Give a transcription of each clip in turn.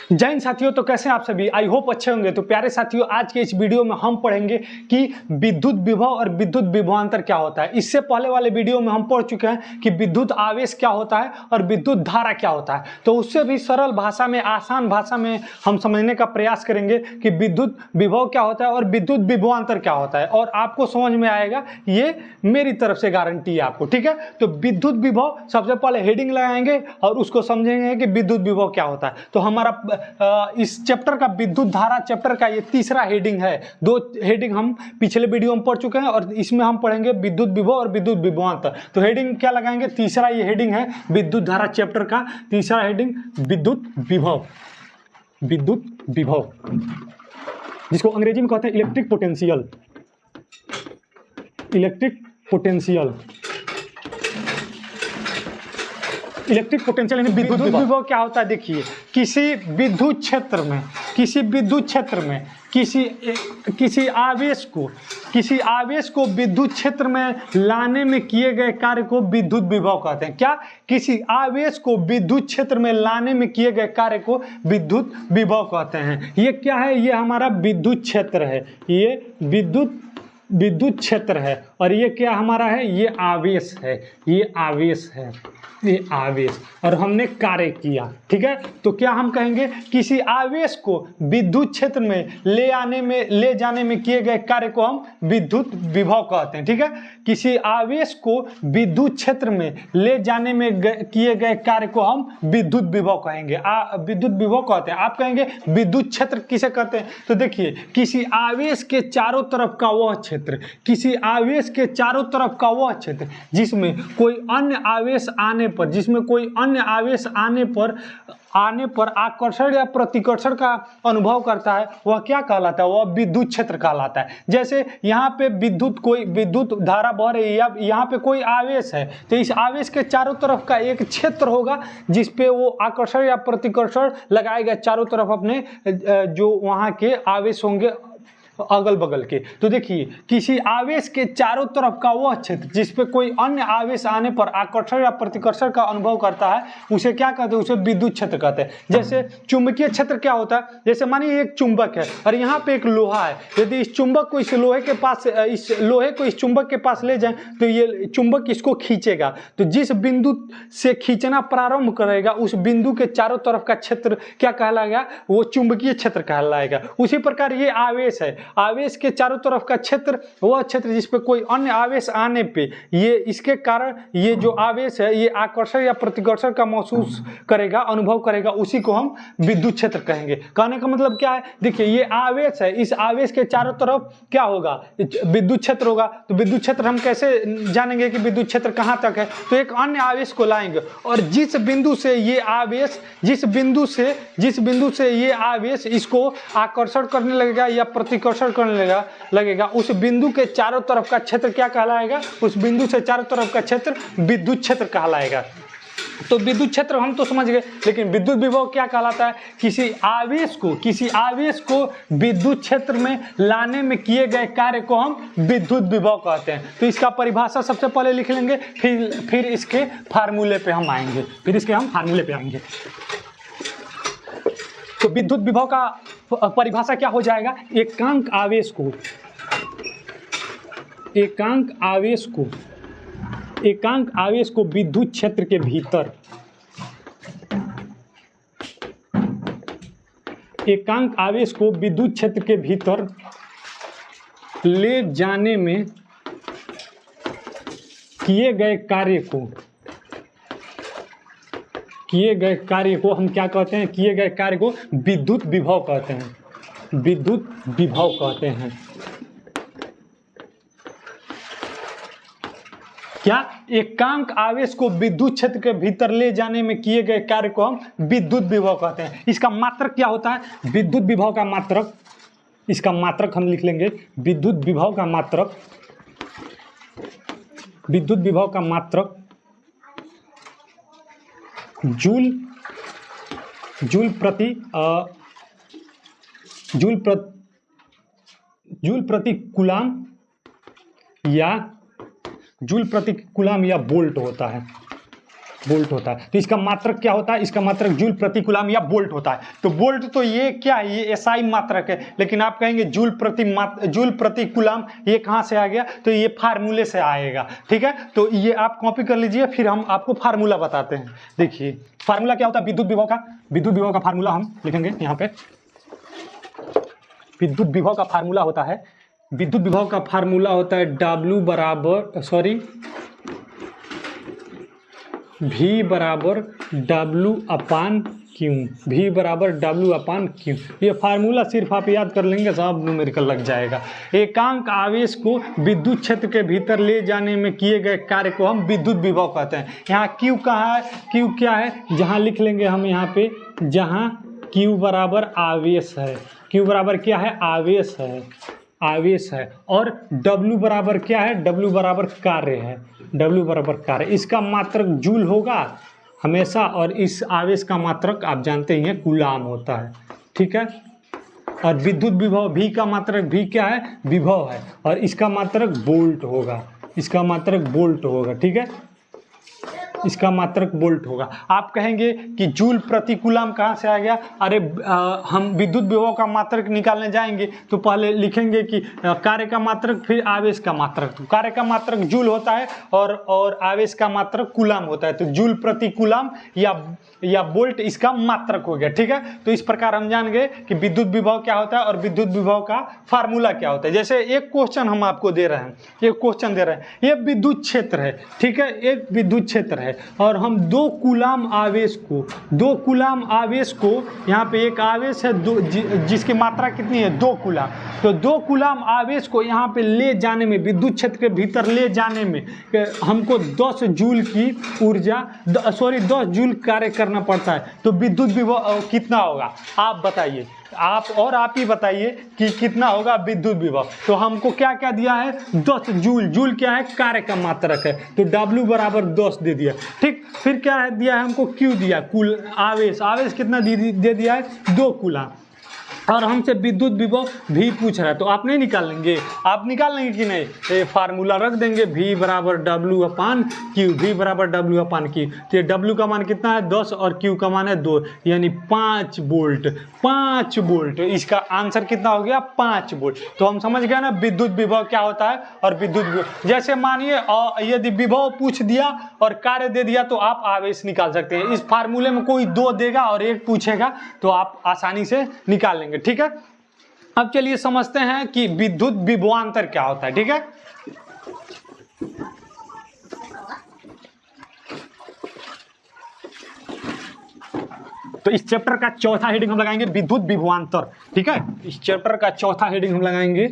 जय हिंद साथियों, तो कैसे हैं आप सभी। आई होप अच्छे होंगे। तो प्यारे साथियों, आज के इस वीडियो में हम पढ़ेंगे कि विद्युत विभव और विद्युत विभवांतर क्या होता है। इससे पहले वाले वीडियो में हम पढ़ चुके हैं कि विद्युत आवेश क्या होता है और विद्युत धारा क्या होता है। तो उससे भी सरल भाषा में, आसान भाषा में हम समझने का प्रयास करेंगे कि विद्युत विभव क्या होता है और विद्युत विभवांतर क्या होता है, और आपको समझ में आएगा। ये मेरी तरफ से गारंटी है आपको, ठीक है। तो विद्युत विभव सबसे पहले हेडिंग लगाएंगे और उसको समझेंगे कि विद्युत विभव क्या होता है। तो हमारा इस चैप्टर का विद्युत धारा चैप्टर का ये तीसरा हेडिंग है। दो हेडिंग हम पिछले वीडियो में पढ़ चुके हैं और इसमें हम पढ़ेंगे विद्युत विभव और विद्युत विभवांतर। तो हेडिंग क्या लगाएंगे, तीसरा ये हेडिंग है विद्युत धारा चैप्टर का तीसरा हेडिंग विद्युत विभव। विद्युत विभव जिसको अंग्रेजी में कहते हैं electric potential. Electric potential, electric potential यानी विद्युत विभव क्या होता है। देखिए, किसी विद्युत क्षेत्र में किसी आवेश को विद्युत क्षेत्र में लाने में किए गए कार्य को विद्युत विभव कहते हैं। क्या? किसी आवेश को विद्युत क्षेत्र में लाने में किए गए कार्य को विद्युत विभव कहते हैं। ये क्या है? ये हमारा विद्युत क्षेत्र है। ये विद्युत क्षेत्र है और ये क्या हमारा है? ये आवेश है। ये आवेश है, ये आवेश, और हमने कार्य किया, ठीक है। तो क्या हम कहेंगे, किसी आवेश को विद्युत क्षेत्र में ले जाने में किए गए कार्य को हम विद्युत विभव कहते हैं, ठीक है। किसी आवेश को विद्युत क्षेत्र में ले जाने में किए गए कार्य को हम विद्युत विभव कहेंगे। विद्युत विभव कहते हैं। आप कहेंगे विद्युत क्षेत्र किसे कहते हैं? तो देखिए, किसी आवेश के चारों तरफ का वह क्षेत्र, किसी आवेश के चारों तरफ का वह क्षेत्र जिसमें कोई अन्य आवेश आने पर आकर्षण या प्रतिकर्षण का अनुभव करता है, वह क्या कहलाता है? वह विद्युत क्षेत्र कहलाता है। जैसे यहाँ पे विद्युत धारा बह रही है, यहाँ पे कोई आवेश है, तो इस आवेश के चारों तरफ का एक क्षेत्र होगा जिसपे वो आकर्षण या प्रतिकर्षण लगाएगा चारों तरफ अपने जो वहाँ के आवेश होंगे अगल बगल के। तो देखिए, किसी आवेश के चारों तरफ का वह क्षेत्र जिसपे कोई अन्य आवेश आने पर आकर्षण या प्रतिकर्षण का अनुभव करता है, उसे क्या कहते हैं? उसे विद्युत क्षेत्र कहते हैं। जैसे चुंबकीय क्षेत्र क्या होता है? जैसे मानिए एक चुंबक है और यहाँ पे एक लोहा है। यदि इस चुंबक को इस लोहे को इस चुंबक के पास ले जाए तो ये चुंबक इसको खींचेगा। तो जिस बिंदु से खींचना प्रारंभ करेगा उस बिंदु के चारों तरफ का क्षेत्र क्या कहलाएगा? वो चुंबकीय क्षेत्र कहलाएगा। उसी प्रकार ये आवेश है। आवेश के चारों तरफ का क्षेत्र वह क्षेत्र जिस पे कोई अन्य आवेश आने पे ये इसके कारण ये जो आवेश है ये आकर्षण या प्रतिकर्षण का महसूस करेगा, अनुभव करेगा, उसी को हम विद्युत क्षेत्र कहेंगे। कहने का मतलब क्या है? देखिए, ये आवेश है, इस आवेश के चारों तरफ क्या होगा? विद्युत क्षेत्र होगा। तो विद्युत क्षेत्र हम कैसे जानेंगे कि विद्युत क्षेत्र कहाँ तक है? तो एक अन्य आवेश को लाएंगे और जिस बिंदु से ये आवेश इसको आकर्षण करने लगेगा या प्रतिकर्षण करने लगेगा, उस बिंदु के चारों तरफ का क्षेत्र क्या कहलाएगा? उस बिंदु से चारों तरफ का क्षेत्र विद्युत क्षेत्र कहलाएगा। तो विद्युत क्षेत्र हम तो समझ गए, लेकिन विद्युत विभव क्या कहलाता है? किसी आवेश को विद्युत क्षेत्र में लाने में किए गए कार्य को हम विद्युत विभव कहते हैं। तो इसका परिभाषा सबसे पहले लिख लेंगे, फिर इसके फार्मूले पे हम आएंगे। तो विद्युत विभव का परिभाषा क्या हो जाएगा? एकांक आवेश को विद्युत क्षेत्र के भीतर ले जाने में किए गए कार्य को हम क्या कहते हैं? किए गए कार्य को विद्युत विभव कहते हैं। क्या? एकांक आवेश को विद्युत क्षेत्र के भीतर ले जाने में किए गए कार्य को हम विद्युत विभव कहते हैं। इसका मात्रक क्या होता है? विद्युत विभव का मात्रक, इसका मात्रक हम लिख लेंगे। विद्युत विभव का मात्रक जूल प्रति कूलाम या वोल्ट होता है। बोल्ट होता है। तो इसका मात्रक क्या होता है? इसका मात्रक जूल प्रति कूलम या बोल्ट होता है। तो बोल्ट तो ये क्या है, ये एसआई मात्रक है, लेकिन आप कहेंगे जूल प्रति कूलम, ये कहाँ से आ गया? तो ये फार्मूले से आएगा, ठीक है। तो ये आप कॉपी कर लीजिए, फिर हम आपको फार्मूला बताते हैं। देखिए फार्मूला क्या होता है विद्युत विभव का। विद्युत विभव का फार्मूला हम लिखेंगे यहाँ पे। विद्युत विभव का फार्मूला होता है, विद्युत विभव का फार्मूला होता है W बराबर V बराबर W अपान क्यू, V बराबर W अपान क्यू। ये फार्मूला सिर्फ आप याद कर लेंगे, सब न्यूमेरिकल लग जाएगा। एकांक आवेश को विद्युत क्षेत्र के भीतर ले जाने में किए गए कार्य को हम विद्युत विभव कहते हैं। यहाँ Q कहाँ है? Q क्या है? जहाँ लिख लेंगे हम यहाँ पे, जहाँ Q बराबर आवेश है। Q बराबर क्या है? आवेश है, आवेश है। और W बराबर क्या है? W बराबर कार्य है, W बराबर कार्य। इसका मात्रक जूल होगा हमेशा, और इस आवेश का मात्रक आप जानते ही हैं कूलाम होता है, ठीक है। और विद्युत विभव V का मात्रक, V क्या है? विभव है, और इसका मात्रक वोल्ट होगा, इसका मात्रक वोल्ट होगा, ठीक है। इसका मात्रक वोल्ट होगा। आप कहेंगे कि जूल प्रति कूलम कहाँ से आ गया? अरे हम विद्युत विभव का मात्रक निकालने जाएंगे तो पहले लिखेंगे कि कार्य का मात्रक, फिर आवेश का मात्रक। तो कार्य का मात्रक जूल होता है और आवेश का मात्रक कूलम होता है। तो जूल प्रति कूलम या वोल्ट इसका मात्रक हो गया, ठीक है। तो इस प्रकार हम जान गए कि विद्युत विभव क्या होता है और विद्युत विभव का फार्मूला क्या होता है। जैसे एक क्वेश्चन हम आपको दे रहे हैं, एक क्वेश्चन दे रहे हैं, ये विद्युत क्षेत्र है, ठीक है, एक विद्युत क्षेत्र है, और हम 2 कूलम आवेश को यहाँ पे एक आवेश है जिसकी मात्रा कितनी है? 2 कूलम। तो 2 कूलम आवेश को यहाँ पे ले जाने में, विद्युत क्षेत्र के भीतर ले जाने में हमको 10 जूल की ऊर्जा 10 जूल कार्य करना पड़ता है। तो विद्युत विभव कितना होगा आप बताइए, आप ही बताइए कि कितना होगा विद्युत विभव। तो हमको क्या क्या दिया है? 10 जूल। जूल क्या है? कार्य का मात्रक है, तो W बराबर 10 दे दिया, ठीक। फिर क्या है दिया है हमको? Q दिया, कुल आवेश कितना दे दिया है? 2 कूलम। और हमसे विद्युत विभव V पूछ रहा है, तो आप नहीं निकाल लेंगे? आप निकाल लेंगे कि नहीं? ये फार्मूला रख देंगे, V बराबर W अपान Q, V बराबर W अपान Q। तो ये W का मान कितना है? 10, और Q का मान है 2, यानी 5 वोल्ट। 5 वोल्ट, इसका आंसर कितना हो गया? 5 वोल्ट। तो हम समझ गए ना विद्युत विभव क्या होता है और विद्युत विभव। जैसे मानिए यदि विभव पूछ दिया और कार्य दे दिया तो आप आवेश निकाल सकते हैं। इस फार्मूले में कोई 2 देगा और 1 पूछेगा तो आप आसानी से निकाल लेंगे, ठीक है। अब चलिए समझते हैं कि विद्युत विभवांतर क्या होता है, ठीक है। तो इस चैप्टर का चौथा हेडिंग हम लगाएंगे विद्युत विभवांतर, ठीक है। इस चैप्टर का चौथा हेडिंग हम लगाएंगे,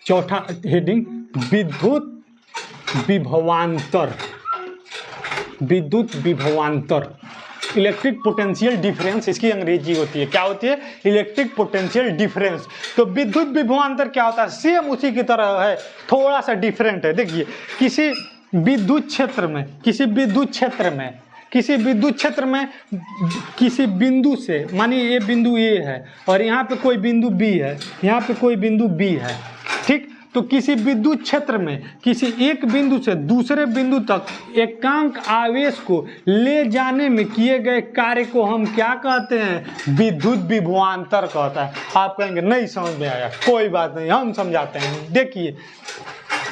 चौथा हेडिंग विद्युत विभवांतर। विद्युत विभवांतर, इलेक्ट्रिक पोटेंशियल डिफरेंस इसकी अंग्रेजी होती है। क्या होती है? Electric potential difference. तो विद्युत विभवांतर क्या होता है? सेम उसी की तरह है, थोड़ा सा डिफरेंट है। देखिए किसी विद्युत क्षेत्र में किसी बिंदु से, मानिए ये बिंदु ए है और यहाँ पे कोई बिंदु बी है, यहाँ पे कोई बिंदु बी है, ठीक। तो किसी विद्युत क्षेत्र में किसी एक बिंदु से दूसरे बिंदु तक एकांक आवेश को ले जाने में किए गए कार्य को हम क्या कहते हैं? विद्युत विभवांतर कहता है। आप कहेंगे नहीं समझ में आया, कोई बात नहीं, हम समझाते हैं। देखिए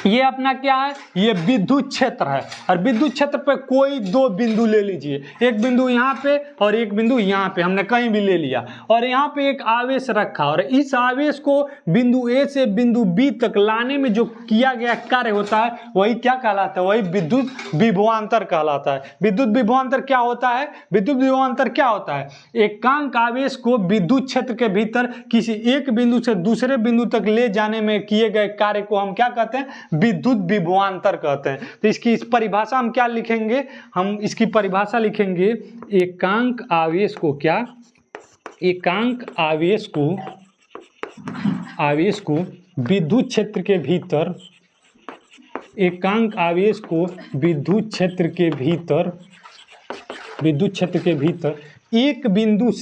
ये अपना क्या है? ये विद्युत क्षेत्र है, और विद्युत क्षेत्र पे कोई 2 बिंदु ले लीजिए, एक बिंदु यहाँ पे और एक बिंदु यहाँ पे, हमने कहीं भी ले लिया, और यहाँ पे एक आवेश रखा, और इस आवेश को बिंदु ए से बिंदु बी तक लाने में जो किया गया कार्य होता है वही क्या कहलाता है? वही विद्युत विभवांतर कहलाता है। विद्युत विभवांतर क्या होता है? विद्युत विभवांतर क्या होता है? एकांक आवेश को विद्युत क्षेत्र के भीतर किसी एक बिंदु से दूसरे बिंदु तक ले जाने में किए गए कार्य को हम क्या कहते हैं? विद्युत विभवांतर कहते हैं। तो इसकी इस परिभाषा हम क्या लिखेंगे? हम इसकी परिभाषा लिखेंगे एकांक आवेश को क्या? एकांक आवेश को विद्युत क्षेत्र के भीतर, एकांक आवेश को विद्युत क्षेत्र के भीतर एक बिंदु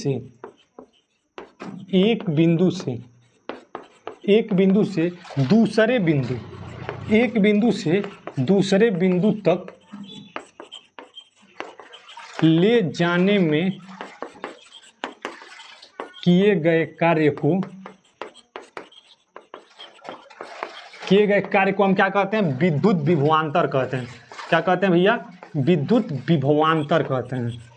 से दूसरे बिंदु तक ले जाने में किए गए कार्य को हम क्या कहते हैं? विद्युत विभवांतर कहते हैं। क्या कहते हैं भैया? विद्युत विभवांतर कहते हैं।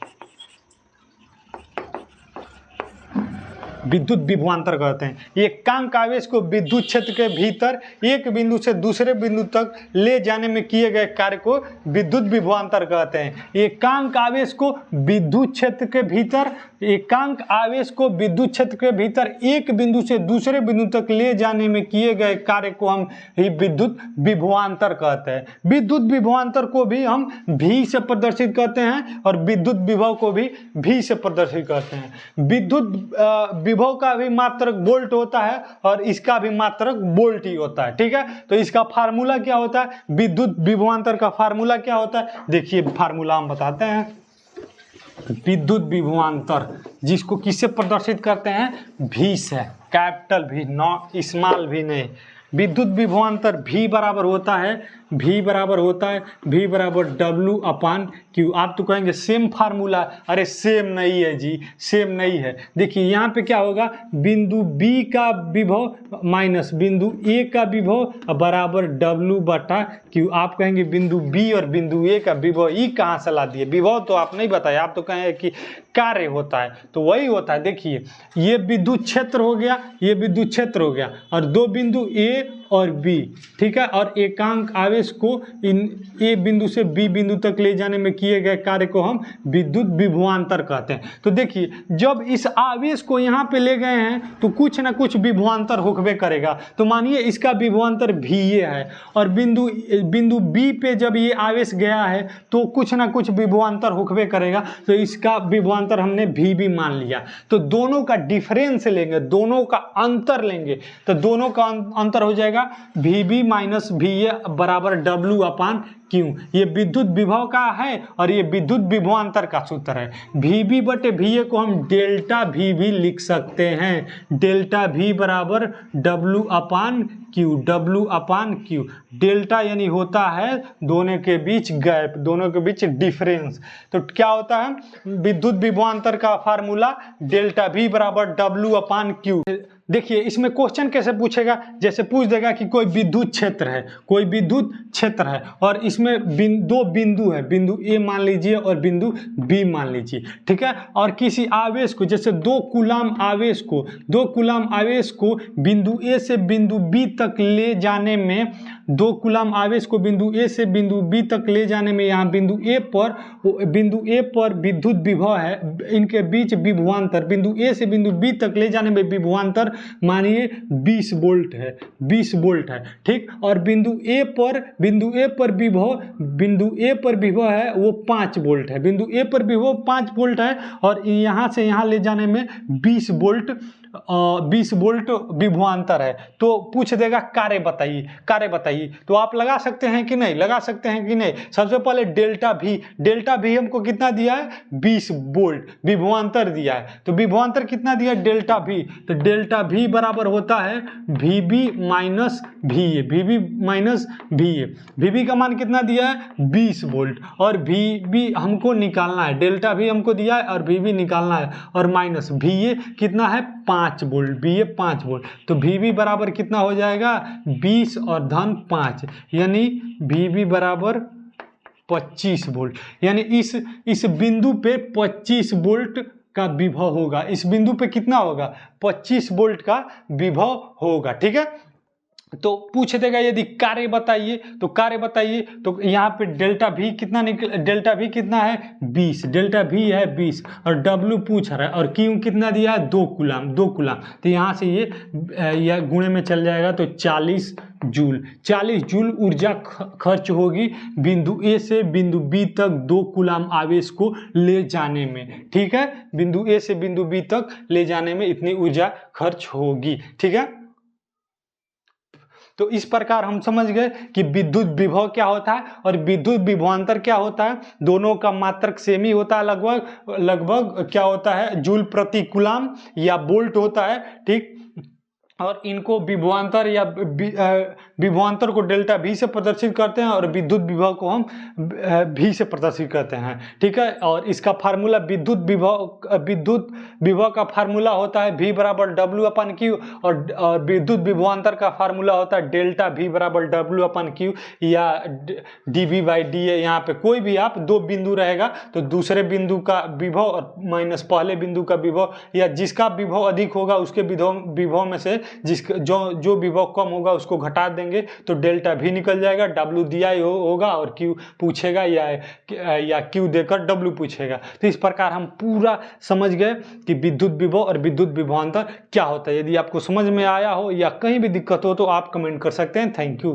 विद्युत विभवांतर कहते हैं। एकांक आवेश को विद्युत क्षेत्र के भीतर एक बिंदु से दूसरे बिंदु तक ले जाने में किए गए कार्य को विद्युत विभवांतर कहते हैं। एकांक आवेश को विद्युत क्षेत्र के भीतर एक बिंदु से दूसरे बिंदु तक ले जाने में किए गए कार्य को हम विद्युत विभवांतर कहते हैं। विद्युत विभवांतर को भी हम V से प्रदर्शित करते हैं और विद्युत विभव को भी V से प्रदर्शित करते हैं। विद्युत विभव का भी मात्रक वोल्ट होता है और इसका भी मात्रक वोल्ट ही होता है। ठीक है, तो इसका फार्मूला क्या होता है? विद्युत विभवांतर का फार्मूला क्या होता है? देखिए फार्मूला हम बताते हैं। विद्युत विभवांतर जिसको किससे प्रदर्शित करते हैं? V से, capital V, not small v नहीं। विद्युत विभवांतर V बराबर होता है V बराबर W/Q। आप तो कहेंगे सेम फार्मूला, अरे सेम नहीं है जी, सेम नहीं है। देखिए यहाँ पे क्या होगा? बिंदु B का विभव माइनस बिंदु A का विभव बराबर W/Q। आप कहेंगे बिंदु B और बिंदु A का विभव ई कहाँ से ला दिए? विभव तो आप नहीं बताए, आप तो कहेंगे कि कार्य होता है, तो वही होता है। देखिए ये विद्युत क्षेत्र हो गया, ये विद्युत क्षेत्र हो गया और दो बिंदु A और B, ठीक है, और एकांक आवेश को इन A बिंदु से B बिंदु तक ले जाने में किए गए कार्य को हम विद्युत विभवांतर कहते हैं। तो देखिए जब इस आवेश को यहाँ पे ले गए हैं तो कुछ ना कुछ विभवांतर होकबे करेगा। तो मानिए इसका विभवांतर VA है और बिंदु B पे जब ये आवेश गया है तो कुछ ना कुछ विभवांतर होकबे करेगा, तो इसका विभवांतर हमने VB मान लिया। तो दोनों का डिफरेंस लेंगे, दोनों का अंतर लेंगे, तो दोनों का अंतर हो जाएगा VB माइनस VA बराबर W/Q। ये विद्युत विभव का है और ये विद्युत विभवांतर का सूत्र है। VB बटे VA को हम डेल्टा V भी लिख सकते हैं। डेल्टा V बराबर W/Q। डेल्टा यानी होता है दोनों के बीच गैप, दोनों के बीच डिफरेंस। तो क्या होता है? विद्युत विभवांतर का फार्मूला डेल्टा V बराबर W/Q। देखिए इसमें क्वेश्चन कैसे पूछेगा? जैसे पूछ देगा कि कोई विद्युत क्षेत्र है, और इसमें दो बिंदु है, बिंदु A मान लीजिए और बिंदु B मान लीजिए, ठीक है, और किसी आवेश को, जैसे 2 कूलाम आवेश को बिंदु A से बिंदु B तक ले जाने में, 2 कूलाम आवेश को बिंदु A से बिंदु B तक ले जाने में यहाँ बिंदु A पर विद्युत विभव है, इनके बीच विभवांतर, बिंदु A से बिंदु B तक ले जाने में विभवांतर मानिए 20 वोल्ट है, ठीक, और बिंदु A पर विभव है वो 5 वोल्ट है, बिंदु A पर विभव 5 वोल्ट है और यहाँ से यहाँ ले जाने में 20 वोल्ट विभवांतर है। तो पूछ देगा कार्य बताइए, तो आप लगा सकते हैं कि नहीं? सबसे पहले डेल्टा भी हमको कितना दिया है? 20 वोल्ट विभवांतर दिया है। तो विभवांतर कितना दिया? डेल्टा भी, तो डेल्टा भी बराबर होता है VB माइनस VA। VB का मान कितना दिया है? 20 वोल्ट, और VB हमको निकालना है, डेल्टा भी हमको दिया है और VB निकालना है, और माइनस VA कितना है? 5 वोल्ट, VA 5 वोल्ट। तो VB बराबर कितना हो जाएगा? 20 और धन 5, यानी VB बराबर 25 वोल्ट। यानी इस बिंदु पे 25 वोल्ट का विभव होगा। इस बिंदु पे कितना होगा? 25 वोल्ट का विभव होगा, ठीक है। तो पूछ देगा यदि कार्य बताइए, तो यहाँ पे डेल्टा भी कितना है? 20, डेल्टा भी है 20, और W पूछ रहा है, और Q कितना दिया है? 2 कूलाम। तो यहाँ से ये गुणे में चल जाएगा, तो 40 जूल ऊर्जा खर्च होगी बिंदु A से बिंदु B तक 2 कूलाम आवेश को ले जाने में, ठीक है। बिंदु A से बिंदु B तक ले जाने में इतनी ऊर्जा खर्च होगी, ठीक है। तो इस प्रकार हम समझ गए कि विद्युत विभव क्या होता है और विद्युत विभवांतर क्या होता है। दोनों का मात्रक सेम ही होता है, लगभग क्या होता है? जूल प्रति कूलाम या वोल्ट होता है, ठीक। और इनको विभवांतर या विभवांतर को डेल्टा V से प्रदर्शित करते हैं और विद्युत विभव को हम V से प्रदर्शित करते हैं। ठीक है, और इसका फार्मूला विद्युत विभव का फार्मूला होता है V बराबर W/Q और विद्युत विभवांतर का फार्मूला होता है डेल्टा V बराबर W/Q या dV/dA। यहाँ पे कोई भी आप दो बिंदु रहेगा तो दूसरे बिंदु का विभव और माइनस पहले बिंदु का विभव, या जिसका विभव अधिक होगा उसके विभव में से जिसका जो विभव कम होगा उसको घटा देंगे तो डेल्टा V निकल जाएगा। W दिया होगा और Q पूछेगा या Q देकर W पूछेगा। तो इस प्रकार हम पूरा समझ गए कि विद्युत विभव और विद्युत विभवांतर क्या होता है। यदि आपको समझ में आया हो या कहीं भी दिक्कत हो तो आप कमेंट कर सकते हैं। Thank you.